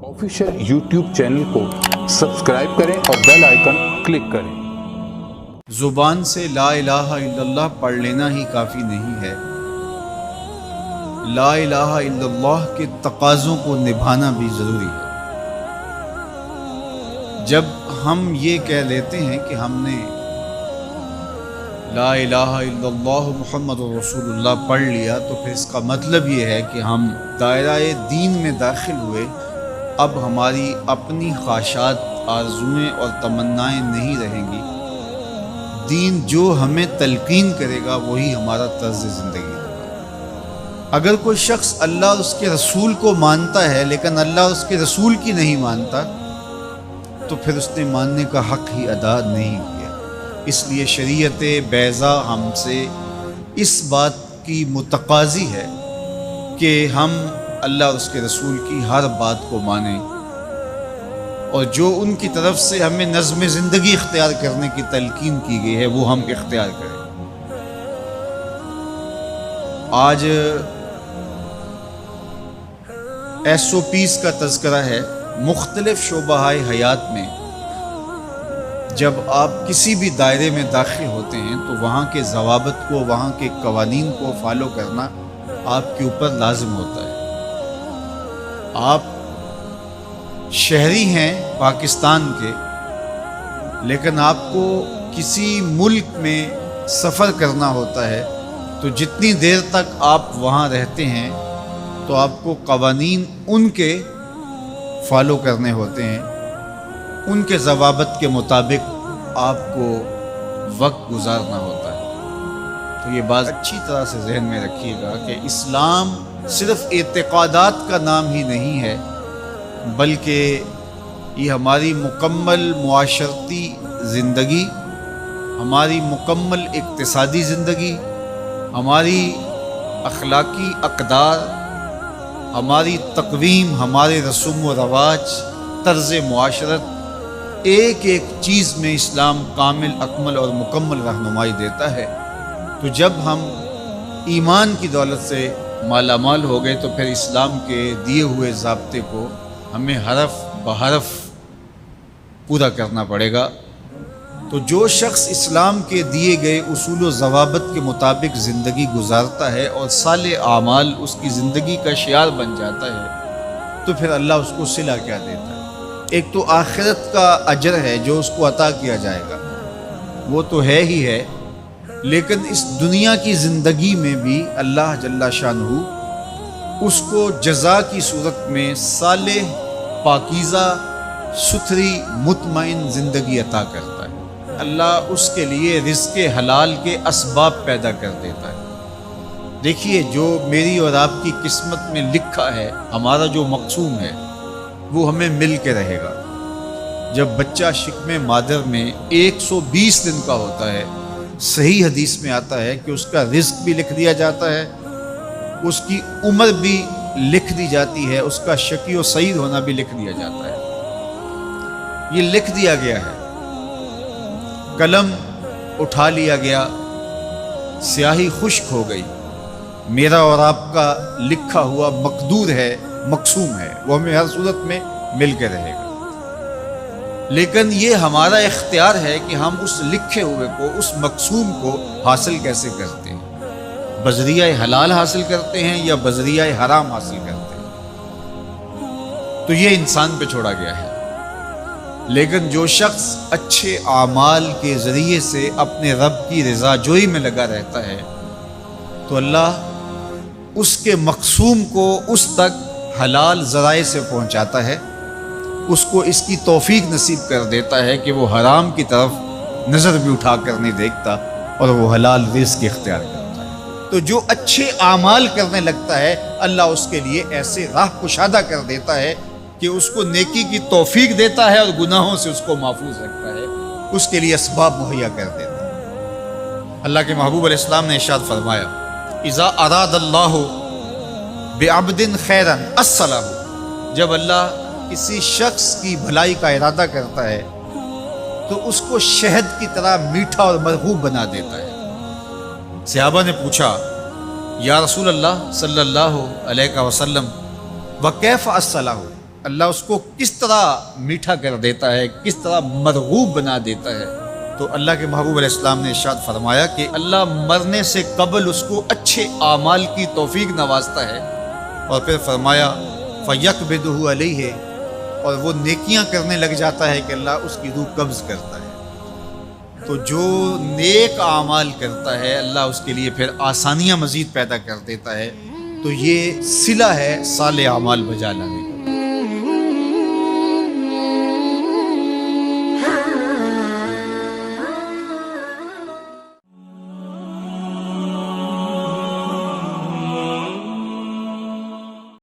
Official YouTube channel को subscribe करें और बेल आइकन क्लिक करें। ज़ुबान से ला इलाहा इल्लल्लाह पढ़ लेना ही काफ़ी नहीं है, ला इलाहा इल्लल्लाह के तकाज़ों को निभाना भी ज़रूरी है। जब हम ये कह लेते हैं कि हमने ला इलाहा इल्लल्लाह मुहम्मदुर रसूलुल्लाह पढ़ लिया, तो फिर इसका मतलब ये है कि हम दायरा-ए दीन में दाखिल हुए। अब हमारी अपनी ख्वाहिशात, आरज़ुएँ और तमन्नाएँ नहीं रहेंगी। दीन जो हमें तलकीन करेगा वही हमारा तर्ज़ ज़िंदगी होगा। अगर कोई शख्स अल्लाह और उसके रसूल को मानता है लेकिन अल्लाह और उसके रसूल की नहीं मानता, तो फिर उसने मानने का हक़ ही अदा नहीं किया। इसलिए शरीयत बैज़ा हमसे इस बात की मुतक़ाज़ी है कि हम अल्लाह और उसके रसूल की हर बात को मानें, और जो उनकी तरफ से हमें नज़्म ज़िंदगी इख्तियार करने की तलकीन की गई है वो हम इख्तियार करें। आज SOPs का तज़किरा है। मुख्तलिफ शोबाए हयात में जब आप किसी भी दायरे में दाखिल होते हैं तो वहाँ के ज़वाबित को, वहाँ के कवानीन को फॉलो करना आपके ऊपर लाजिम होता है। आप शहरी हैं पाकिस्तान के, लेकिन आपको किसी मुल्क में सफ़र करना होता है, तो जितनी देर तक आप वहाँ रहते हैं तो आपको कवानीन उनके फॉलो करने होते हैं, उनके ज़वाबित के मुताबिक आपको वक्त गुजारना होता है। तो ये बात अच्छी तरह से जहन में रखिएगा कि इस्लाम सिर्फ़ एतक़ादात का नाम ही नहीं है, बल्कि ये हमारी मुकम्मल मुआशरती ज़िंदगी, हमारी मुकम्मल इक़्तिसादी ज़िंदगी, हमारी अखलाकी अक़दार, हमारी तक़वीम, हमारे रस्म व रवाज, तर्ज़ मुआशरत, एक एक चीज़ में इस्लाम कामिल, अकमल और मुकम्मल रहनुमाई देता है। तो जब हम ईमान की दौलत से माला माल हो गए तो फिर इस्लाम के दिए हुए ज़ाब्ते को हमें हरफ बहरफ पूरा करना पड़ेगा। तो जो शख्स इस्लाम के दिए गए उसूल व ज़वाबित के मुताबिक ज़िंदगी गुजारता है और साले आमाल उसकी ज़िंदगी का शियार बन जाता है, तो फिर अल्लाह उसको सिला क्या देता है। एक तो आखिरत का अजर है जो उसको अता किया जाएगा, वो तो है ही है, लेकिन इस दुनिया की ज़िंदगी में भी अल्लाह जल्ला शानहू उसको जज़ा की सूरत में सालेह, पाकीज़ा, सुथरी, मुतमईन ज़िंदगी अता करता है। अल्लाह उसके लिए रिज़्क़ हलाल के असबाब पैदा कर देता है। देखिए, जो मेरी और आपकी किस्मत में लिखा है, हमारा जो मक़सूम है, वो हमें मिल के रहेगा। जब बच्चा शिक्मे मादर में 120 दिन का होता है, सही हदीस में आता है कि उसका रिज़्क़ भी लिख दिया जाता है, उसकी उम्र भी लिख दी जाती है, उसका शकी और सईद होना भी लिख दिया जाता है। ये लिख दिया गया है, कलम उठा लिया गया, स्याही खुश्क हो गई, मेरा और आपका लिखा हुआ मकदूर है, मकसूम है, वो हमें हर सूरत में मिल के रहेगा। लेकिन ये हमारा इख्तियार है कि हम उस लिखे हुए को, उस मकसूम को हासिल कैसे करते हैं। बज़रिया हलाल हासिल करते हैं या बज़रिया हराम हासिल करते हैं, तो ये इंसान पे छोड़ा गया है। लेकिन जो शख्स अच्छे आमाल के ज़रिए से अपने रब की रज़ा जोई में लगा रहता है, तो अल्लाह उसके मकसूम को उस तक हलाल ज़राए से पहुँचाता है, उसको इसकी तौफीक नसीब कर देता है कि वो हराम की तरफ नज़र भी उठा कर नहीं देखता और वो हलाल रिज़्क़ इख्तियार करता है। तो जो अच्छे आमाल करने लगता है, अल्लाह उसके लिए ऐसे राह कुशादा कर देता है कि उसको नेकी की तौफीक देता है और गुनाहों से उसको महफूज रखता है, उसके लिए असबाब मुहैया कर देता है। अल्लाह के महबूब अलैहिस्सलाम ने इरशाद फरमाया, इज़ा अरादल्लाहु बिअब्दिन खैरन अस्सलाहु, जब अल्लाह किसी शख्स की भलाई का इरादा करता है तो उसको शहद की तरह मीठा और मरगूब बना देता है। सहाबा ने पूछा یا رسول اللہ صلی اللہ علیہ وسلم وکیف الصلاح، اللہ اس کو کس طرح میٹھا کر دیتا ہے، کس طرح مرغوب بنا دیتا ہے؟ تو اللہ کے محبوب علیہ السلام نے ارشاد فرمایا کہ اللہ مرنے سے قبل اس کو اچھے اعمال کی توفیق نوازتا ہے، اور پھر فرمایا فَيَقْبِضُهُ عَلَيْهِ، اور وہ نیکیاں کرنے لگ جاتا ہے کہ اللہ اس کی روح قبض کرتا ہے۔ تو جو نیک اعمال کرتا ہے اللہ اس کے لیے پھر آسانیاں مزید پیدا کر دیتا ہے۔ تو یہ صلہ ہے صالح اعمال بجا لانے کا۔